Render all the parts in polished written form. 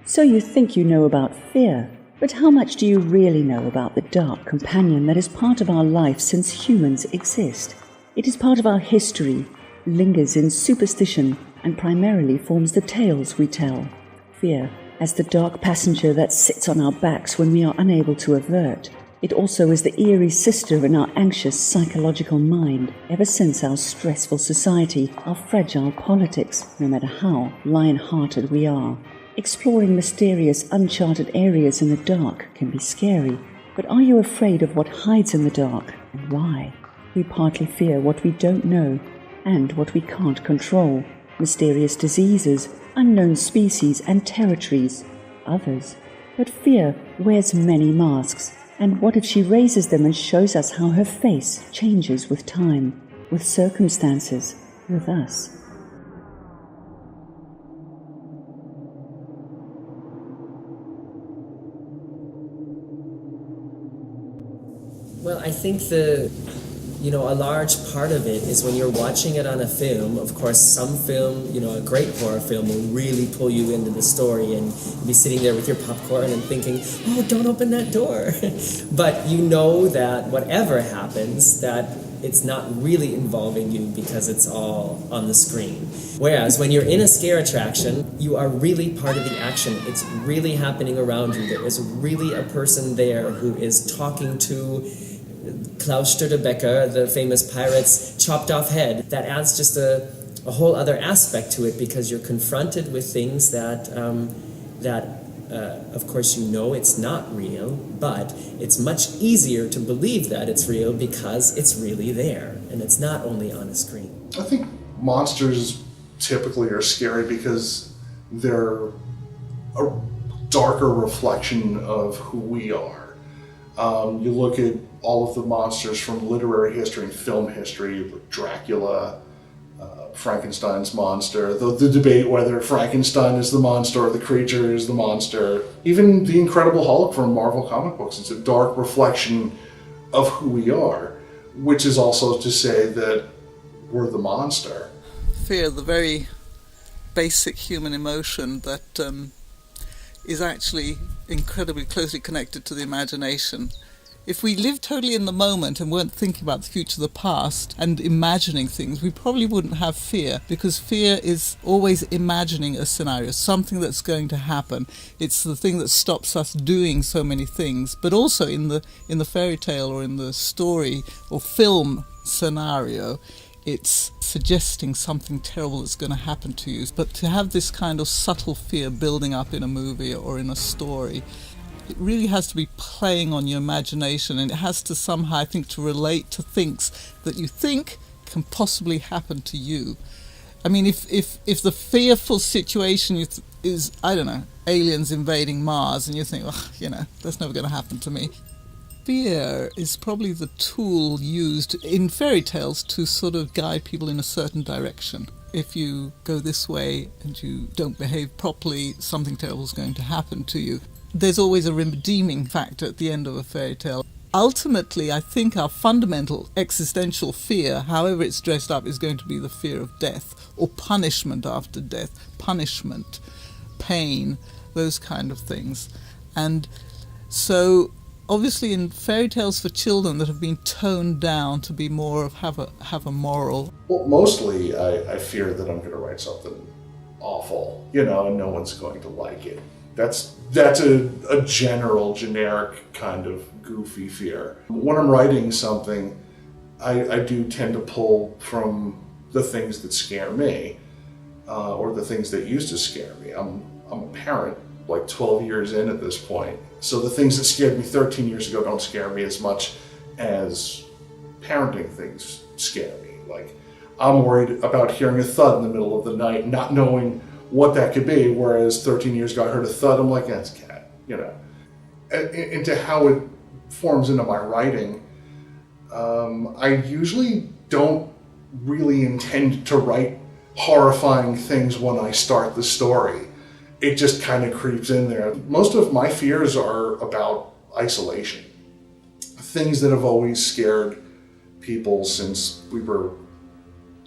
So you think you know about fear, but how much do you really know about the dark companion that is part of our life since humans exist? It is part of our history, lingers in superstition, and primarily forms the tales we tell. Fear, as the dark passenger that sits on our backs when we are unable to avert. It also is the eerie sister in our anxious psychological mind, ever since our stressful society, our fragile politics, no matter how lion-hearted we are. Exploring mysterious, uncharted areas in the dark can be scary, but are you afraid of what hides in the dark, and why? We partly fear what we don't know, and what we can't control. Mysterious diseases, unknown species and territories, others. But fear wears many masks, and what if she raises them and shows us how her face changes with time, with circumstances, with us? Well, I think a large part of it is when you're watching it on a film. Of course, some film, a great horror film will really pull you into the story and you'll be sitting there with your popcorn and thinking, oh, don't open that door. But you know that whatever happens, that it's not really involving you because it's all on the screen. Whereas when you're in a scare attraction, you are really part of the action. It's really happening around you. There is really a person there who is talking to Klaus Störtebeker, the famous pirate's chopped off head. That adds just a whole other aspect to it because you're confronted with things that of course it's not real, but it's much easier to believe that it's real because it's really there and it's not only on a screen. I think monsters typically are scary because they're a darker reflection of who we are. You look at all of the monsters from literary history and film history, Dracula, Frankenstein's monster, the debate whether Frankenstein is the monster or the creature is the monster. Even the Incredible Hulk from Marvel comic books, it's a dark reflection of who we are, which is also to say that we're the monster. Fear, the very basic human emotion that is actually incredibly closely connected to the imagination. If we lived totally in the moment and weren't thinking about the future, the past, and imagining things, we probably wouldn't have fear, because fear is always imagining a scenario, something that's going to happen. It's the thing that stops us doing so many things. But also in the fairy tale or in the story or film scenario, it's suggesting something terrible that's going to happen to you. But to have this kind of subtle fear building up in a movie or in a story, it really has to be playing on your imagination, and it has to somehow, I think, to relate to things that you think can possibly happen to you. I mean, if the fearful situation is, I don't know, aliens invading Mars, and you think, that's never going to happen to me. Fear is probably the tool used in fairy tales to sort of guide people in a certain direction. If you go this way and you don't behave properly, something terrible is going to happen to you. There's always a redeeming factor at the end of a fairy tale. Ultimately, I think our fundamental existential fear, however it's dressed up, is going to be the fear of death or punishment after death, punishment, pain, those kind of things. And so, obviously, in fairy tales for children that have been toned down to be more of have a moral. Well, mostly I fear that I'm going to write something awful, and no one's going to like it. That's a general, generic kind of goofy fear. When I'm writing something, I do tend to pull from the things that scare me, or the things that used to scare me. I'm a parent, like 12 years in at this point. So the things that scared me 13 years ago don't scare me as much as parenting things scare me. Like, I'm worried about hearing a thud in the middle of the night, not knowing what that could be, whereas 13 years ago I heard a thud, I'm like, that's a cat, Into how it forms into my writing, I usually don't really intend to write horrifying things when I start the story. It just kind of creeps in there. Most of my fears are about isolation. Things that have always scared people since we were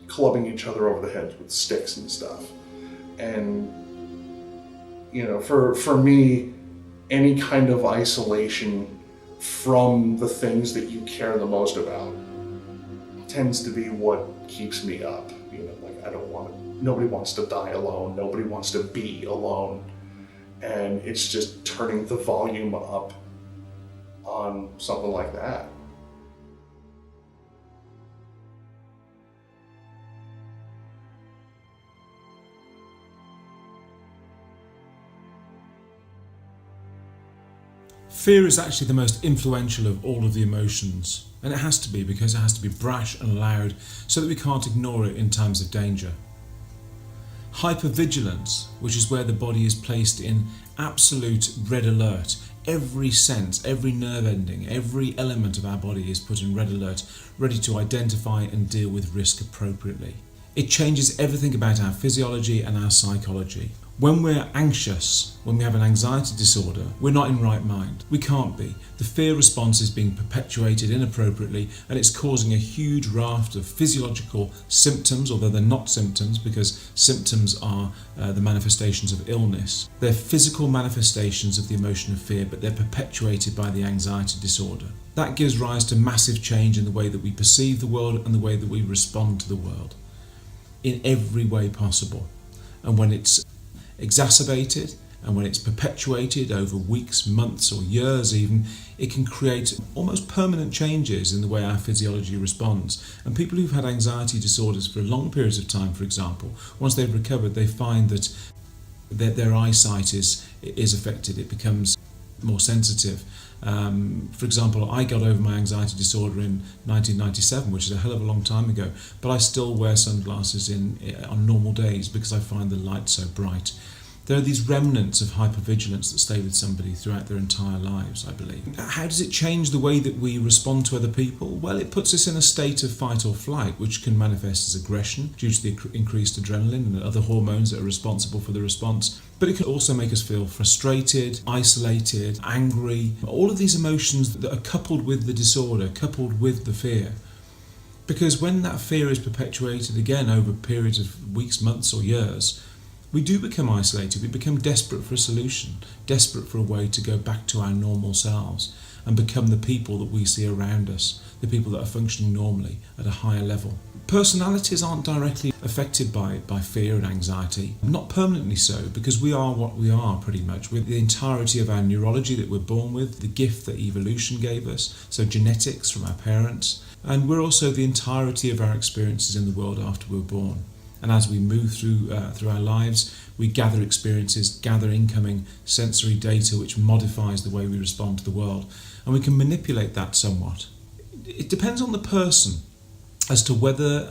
clubbing each other over the head with sticks and stuff. And, For me, any kind of isolation from the things that you care the most about tends to be what keeps me up. Nobody wants to die alone, nobody wants to be alone, and it's just turning the volume up on something like that. Fear is actually the most influential of all of the emotions, and it has to be, because it has to be brash and loud so that we can't ignore it in times of danger. Hyper-Vigilance, which is where the body is placed in absolute red alert. Every sense, every nerve ending, every element of our body is put in red alert, ready to identify and deal with risk appropriately. It changes everything about our physiology and our psychology. When we're anxious, when we have an anxiety disorder, we're not in right mind. We can't be. The fear response is being perpetuated inappropriately, and it's causing a huge raft of physiological symptoms, although they're not symptoms, because symptoms are the manifestations of illness. They're physical manifestations of the emotion of fear, but they're perpetuated by the anxiety disorder. That gives rise to massive change in the way that we perceive the world and the way that we respond to the world, in every way possible. And when it's exacerbated and when it's perpetuated over weeks, months or years even, it can create almost permanent changes in the way our physiology responds. And people who've had anxiety disorders for long periods of time, for example, once they've recovered, they find that their eyesight is affected. It becomes more sensitive. For example, I got over my anxiety disorder in 1997, which is a hell of a long time ago, but I still wear sunglasses on normal days because I find the light so bright. There are these remnants of hypervigilance that stay with somebody throughout their entire lives, I believe. How does it change the way that we respond to other people? Well, it puts us in a state of fight or flight, which can manifest as aggression due to the increased adrenaline and other hormones that are responsible for the response. But it can also make us feel frustrated, isolated, angry. All of these emotions that are coupled with the disorder, coupled with the fear. Because when that fear is perpetuated again over periods of weeks, months or years, we do become isolated. We become desperate for a solution, desperate for a way to go back to our normal selves and become the people that we see around us, the people that are functioning normally at a higher level. Personalities aren't directly affected by fear and anxiety, not permanently so, because we are what we are pretty much. We're the entirety of our neurology that we're born with, the gift that evolution gave us, so genetics from our parents, and we're also the entirety of our experiences in the world after we're born. And as we move through our lives, we gather experiences, gather incoming sensory data which modifies the way we respond to the world. And we can manipulate that somewhat. It depends on the person as to whether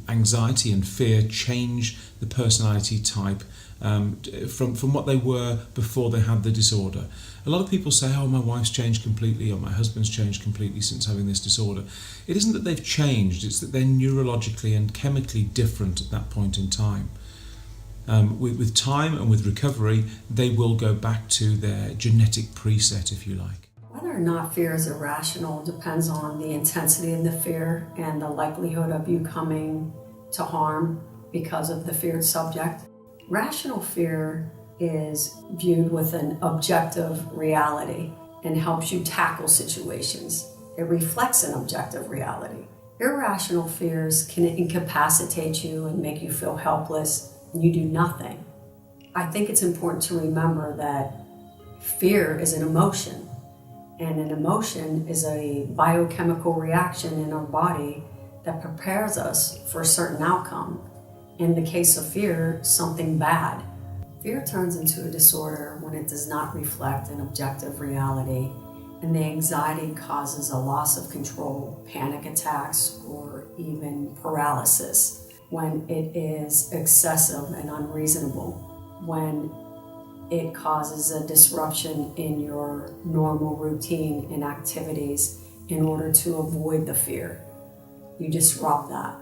anxiety and fear change the personality type from what they were before they had the disorder. A lot of people say, oh, my wife's changed completely or my husband's changed completely since having this disorder. It isn't that they've changed, it's that they're neurologically and chemically different at that point in time. With time and with recovery, they will go back to their genetic preset, if you like. Whether or not fear is irrational depends on the intensity of the fear and the likelihood of you coming to harm because of the feared subject. Rational fear is viewed with an objective reality and helps you tackle situations. It reflects an objective reality. Irrational fears can incapacitate you and make you feel helpless, and you do nothing. I think it's important to remember that fear is an emotion, and an emotion is a biochemical reaction in our body that prepares us for a certain outcome. In the case of fear, something bad. Fear turns into a disorder when it does not reflect an objective reality, and the anxiety causes a loss of control, panic attacks, or even paralysis. When it is excessive and unreasonable, when it causes a disruption in your normal routine and activities in order to avoid the fear. You disrupt that.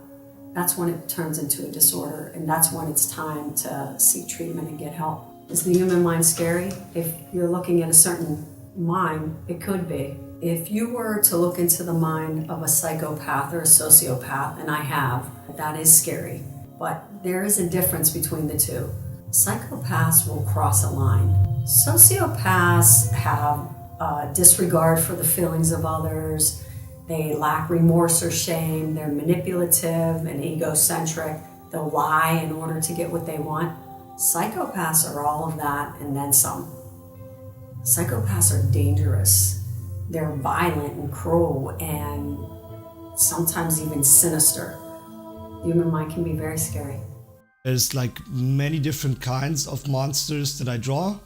That's when it turns into a disorder, and that's when it's time to seek treatment and get help. Is the human mind scary? If you're looking at a certain mind, it could be. If you were to look into the mind of a psychopath or a sociopath, and I have, that is scary. But there is a difference between the two. Psychopaths will cross a line. Sociopaths have disregard for the feelings of others. They lack remorse or shame. They're manipulative and egocentric. They'll lie in order to get what they want. Psychopaths are all of that and then some. Psychopaths are dangerous. They're violent and cruel and sometimes even sinister. The human mind can be very scary. There's like many different kinds of monsters that I draw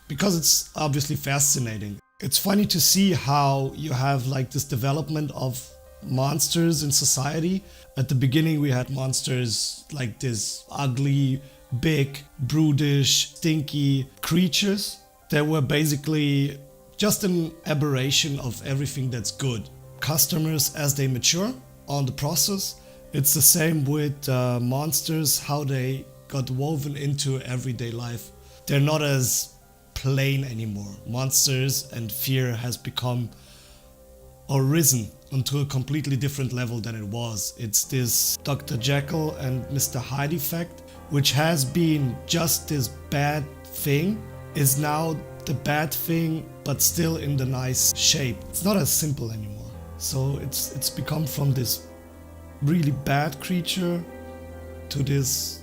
because it's obviously fascinating. It's funny to see how you have like this development of monsters in society. At the beginning we had monsters like this ugly, big, brutish, stinky creatures that were basically just an aberration of everything that's good. Customers, as they mature on the process, it's the same with monsters, how they got woven into everyday life. They're not as plain anymore. Monsters and fear has become or risen onto a completely different level than it was. It's this Dr. Jekyll and Mr. Hyde effect, which has been just this bad thing, is now the bad thing, but still in the nice shape. It's not as simple anymore. So it's become from this really bad creature to this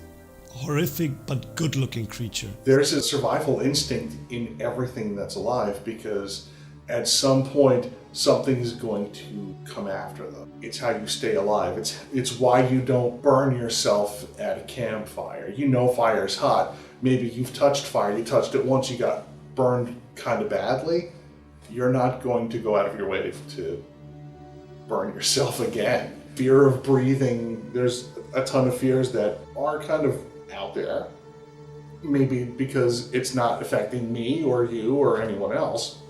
horrific but good-looking creature. There's a survival instinct in everything that's alive because at some point something is going to come after them. It's how you stay alive. It's why you don't burn yourself at a campfire. You know fire's hot. Maybe you've touched fire. You touched it once, you got burned kind of badly. You're not going to go out of your way to burn yourself again. Fear of breathing, there's a ton of fears that are kind of out there. Maybe because it's not affecting me or you or anyone else.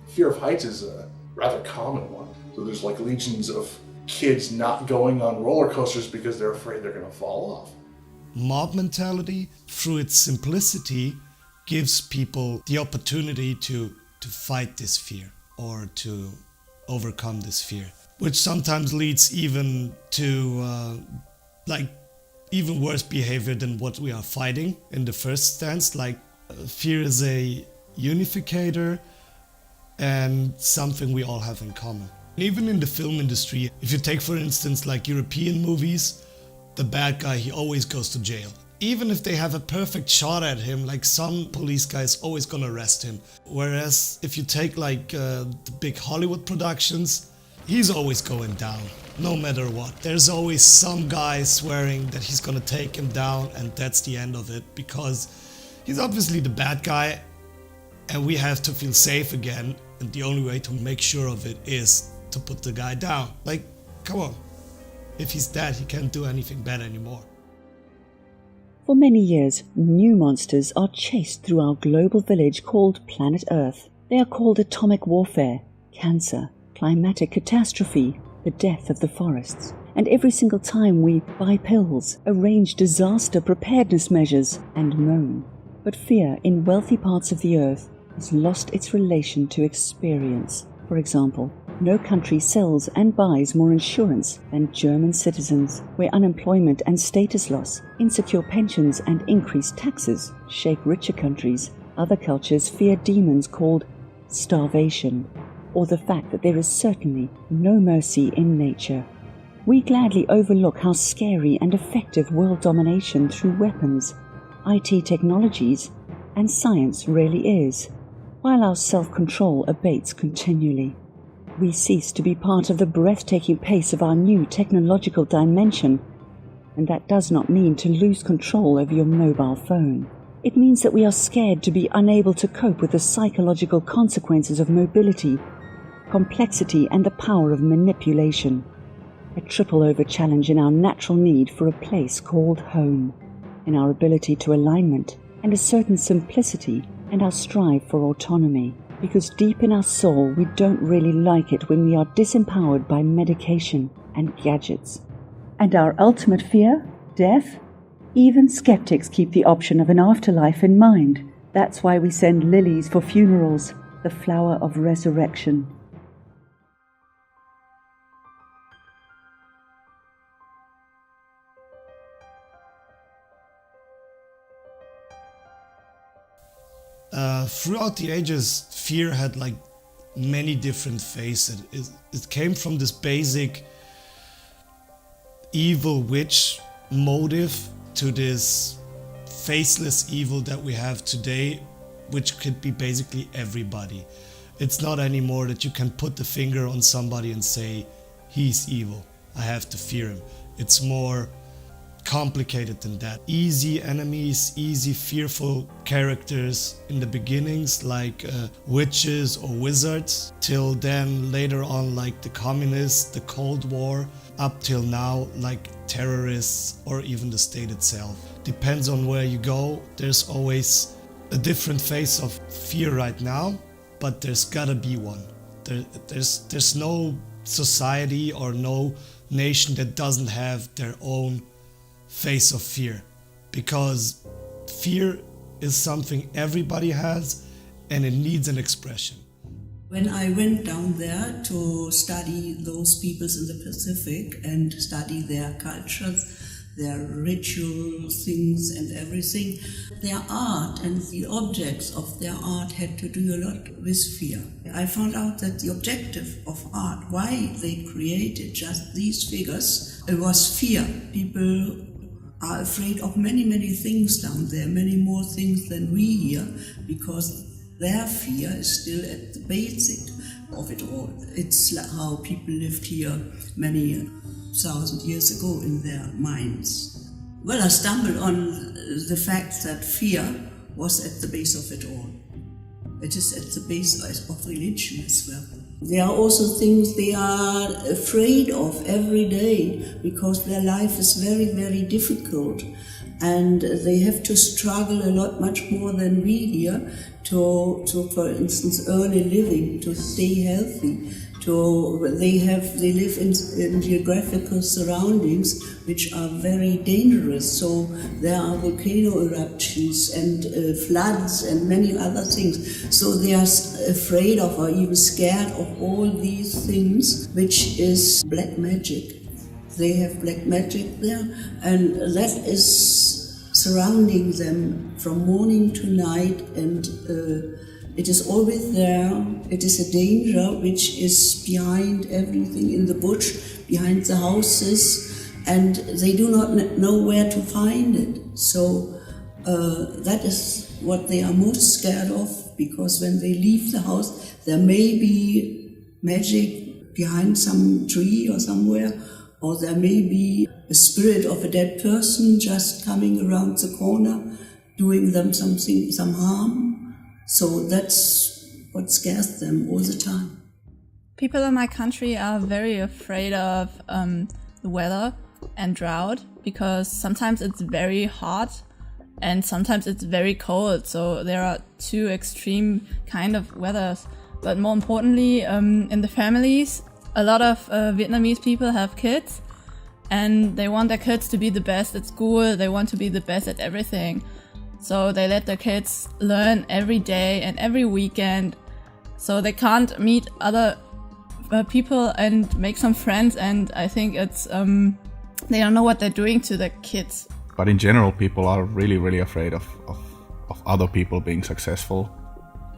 Fear of heights is a rather common one. So there's like legions of kids not going on roller coasters because they're afraid they're going to fall off. Mob mentality, through its simplicity, gives people the opportunity to fight this fear or to overcome this fear, which sometimes leads even to even worse behavior than what we are fighting in the first stance. Like fear is a unificator and something we all have in common. Even in the film industry, if you take for instance like European movies, the bad guy, he always goes to jail. Even if they have a perfect shot at him, like some police guy is always gonna arrest him. Whereas if you take like the big Hollywood productions, he's always going down, no matter what. There's always some guy swearing that he's gonna take him down and that's the end of it, because he's obviously the bad guy and we have to feel safe again, and the only way to make sure of it is to put the guy down. Like, come on. If he's dead, he can't do anything bad anymore. For many years, new monsters are chased through our global village called Planet Earth. They are called atomic warfare, cancer, climatic catastrophe, the death of the forests. And every single time we buy pills, arrange disaster preparedness measures, and moan. But fear in wealthy parts of the earth has lost its relation to experience. For example, no country sells and buys more insurance than German citizens, where unemployment and status loss, insecure pensions and increased taxes shape richer countries. Other cultures fear demons called starvation, or the fact that there is certainly no mercy in nature. We gladly overlook how scary and effective world domination through weapons, IT technologies, and science really is, while our self-control abates continually. We cease to be part of the breathtaking pace of our new technological dimension, and that does not mean to lose control over your mobile phone. It means that we are scared to be unable to cope with the psychological consequences of mobility, complexity, and the power of manipulation. A triple-over challenge in our natural need for a place called home, in our ability to alignment, and a certain simplicity, and our strive for autonomy. Because deep in our soul, we don't really like it when we are disempowered by medication and gadgets. And our ultimate fear? Death? Even skeptics keep the option of an afterlife in mind. That's why we send lilies for funerals, the flower of resurrection. Throughout the ages, fear had like many different faces. It came from this basic evil witch motive to this faceless evil that we have today, which could be basically everybody. It's not anymore that you can put the finger on somebody and say, he's evil, I have to fear him. It's more complicated than that. Easy enemies, easy fearful characters in the beginnings, like witches or wizards, till then later on like the communists, the Cold War, up till now like terrorists or even the state itself. Depends on where you go. There's always a different face of fear right now, but there's gotta be one. There's no society or no nation that doesn't have their own face of fear, because fear is something everybody has and it needs an expression. When I went down there to study those peoples in the Pacific and study their cultures, their ritual things and everything, their art and the objects of their art had to do a lot with fear. I found out that the objective of art, why they created just these figures, it was fear. People are afraid of many, many things down there, many more things than we here, because their fear is still at the basic of it all. It's like how people lived here many thousand years ago in their minds. Well, I stumbled on the fact that fear was at the base of it all. It is at the base of religion as well. There are also things they are afraid of every day because their life is very, very difficult and they have to struggle a lot much more than we here to for instance, early living, to stay healthy. They live in geographical surroundings which are very dangerous. So there are volcano eruptions and floods and many other things. So they are afraid of or even scared of all these things, which is black magic. They have black magic there, and that is surrounding them from morning to night, and it is always there. It is a danger which is behind everything in the bush, behind the houses, and they do not know where to find it. So that is what they are most scared of, because when they leave the house, there may be magic behind some tree or somewhere, or there may be a spirit of a dead person just coming around the corner, doing them some harm. So that's what scares them all the time. People in my country are very afraid of the weather and drought, because sometimes it's very hot and sometimes it's very cold. So there are two extreme kind of weathers. But more importantly, in the families, a lot of Vietnamese people have kids and they want their kids to be the best at school. They want to be the best at everything. So they let their kids learn every day and every weekend. So they can't meet other people and make some friends. And I think it's they don't know what they're doing to their kids. But in general, people are really, really afraid of other people being successful.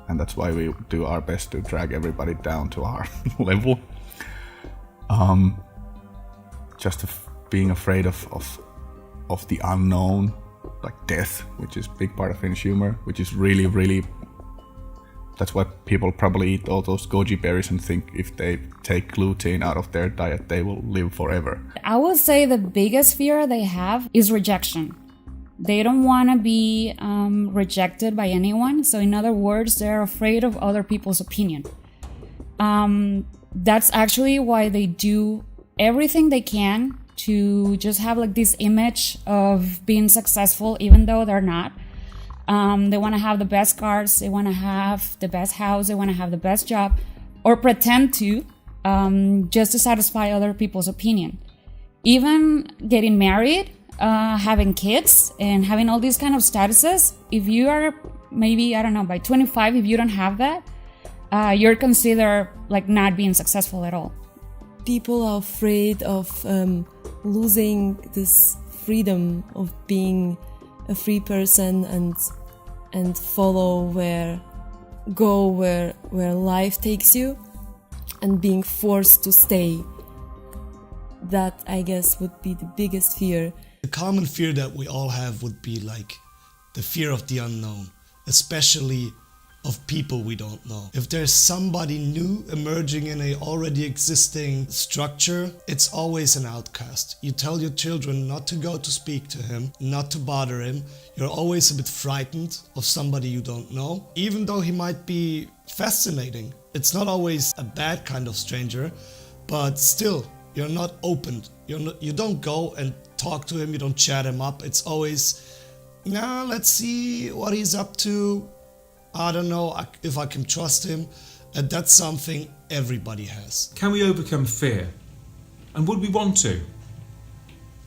And that's why we do our best to drag everybody down to our level. Just being afraid of the unknown, like death, which is a big part of Finnish humor, which is really, really... That's why people probably eat all those goji berries and think if they take gluten out of their diet, they will live forever. I would say the biggest fear they have is rejection. They don't want to be rejected by anyone. So in other words, they're afraid of other people's opinion. That's actually why they do everything they can to just have like this image of being successful, even though they're not. They want to have the best cars, they want to have the best house, they want to have the best job, or pretend to, just to satisfy other people's opinion. Even getting married, having kids, and having all these kind of statuses, if you are maybe, I don't know, by 25, if you don't have that, you're considered like not being successful at all. People are afraid of losing this freedom of being a free person and go where life takes you, and being forced to stay. That, I guess, would be the biggest fear. The common fear that we all have would be like the fear of the unknown, especially of people we don't know. If there's somebody new emerging in a already existing structure, it's always an outcast. You tell your children not to go to speak to him, not to bother him. You're always a bit frightened of somebody you don't know, even though he might be fascinating. It's not always a bad kind of stranger, but still, you're not opened. You don't go and talk to him, you don't chat him up. It's always, let's see what he's up to. I don't know if I can trust him. And that's something everybody has. Can we overcome fear? And would we want to?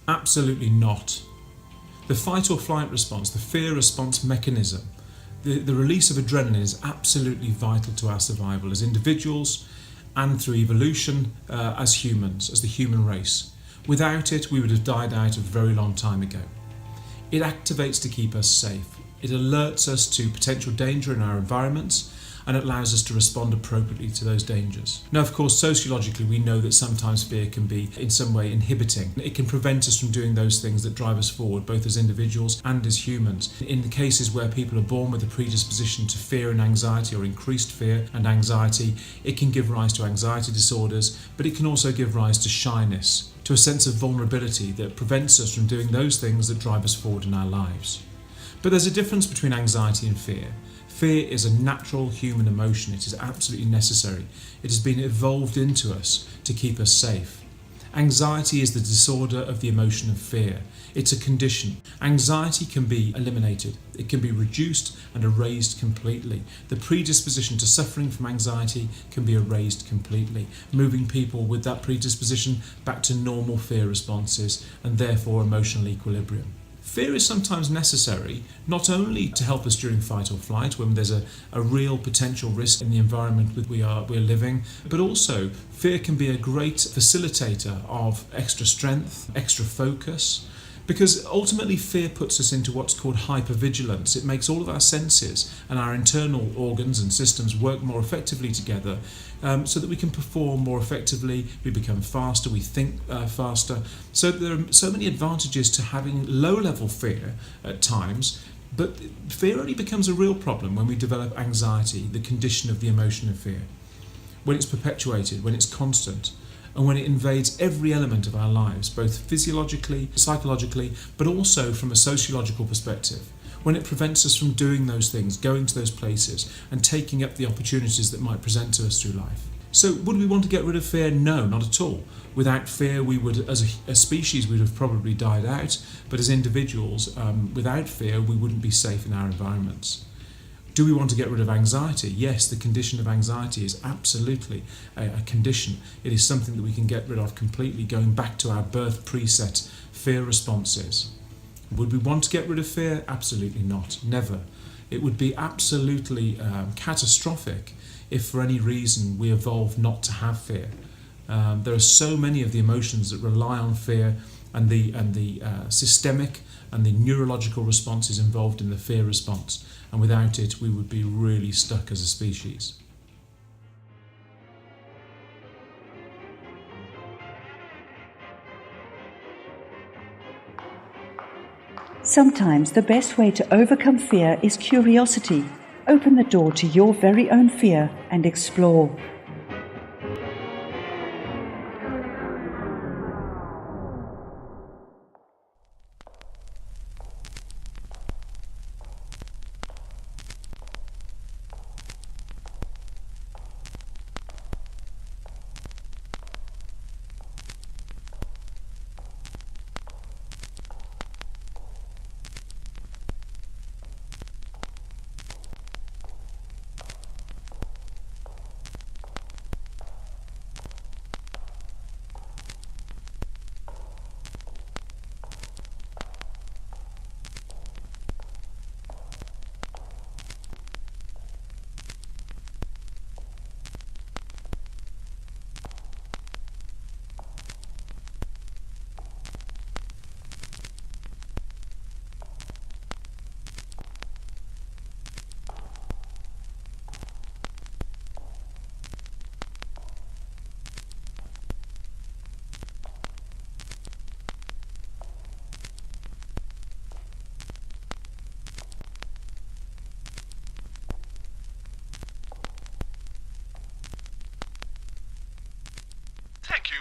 Absolutely not. The fight or flight response, the fear response mechanism, the release of adrenaline is absolutely vital to our survival as individuals and through evolution as humans, as the human race. Without it, we would have died out a very long time ago. It activates to keep us safe. It alerts us to potential danger in our environments and it allows us to respond appropriately to those dangers. Now, of course, sociologically, we know that sometimes fear can be in some way inhibiting. It can prevent us from doing those things that drive us forward, both as individuals and as humans. In the cases where people are born with a predisposition to fear and anxiety or increased fear and anxiety, it can give rise to anxiety disorders, but it can also give rise to shyness, to a sense of vulnerability that prevents us from doing those things that drive us forward in our lives. But there's a difference between anxiety and fear. Fear is a natural human emotion. It is absolutely necessary. It has been evolved into us to keep us safe. Anxiety is the disorder of the emotion of fear. It's a condition. Anxiety can be eliminated. It can be reduced and erased completely. The predisposition to suffering from anxiety can be erased completely, moving people with that predisposition back to normal fear responses and therefore emotional equilibrium. Fear is sometimes necessary, not only to help us during fight or flight when there's a real potential risk in the environment that we're living, but also fear can be a great facilitator of extra strength, extra focus, because ultimately fear puts us into what's called hyper-vigilance. It makes all of our senses and our internal organs and systems work more effectively together so that we can perform more effectively, we become faster, we think faster. So there are so many advantages to having low-level fear at times, but fear only becomes a real problem when we develop anxiety, the condition of the emotion of fear, when it's perpetuated, when it's constant, and when it invades every element of our lives, both physiologically, psychologically, but also from a sociological perspective. When it prevents us from doing those things, going to those places, and taking up the opportunities that might present to us through life. So would we want to get rid of fear? No, not at all. Without fear, we would, as a species, we would have probably died out, but as individuals, without fear, we wouldn't be safe in our environments. Do we want to get rid of anxiety? Yes, the condition of anxiety is absolutely a condition. It is something that we can get rid of completely, going back to our birth preset fear responses. Would we want to get rid of fear? Absolutely not, never. It would be absolutely catastrophic if for any reason we evolved not to have fear. There are so many of the emotions that rely on fear and the systemic and the neurological responses involved in the fear response. And without it, we would be really stuck as a species. Sometimes the best way to overcome fear is curiosity. Open the door to your very own fear and explore.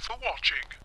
for watching.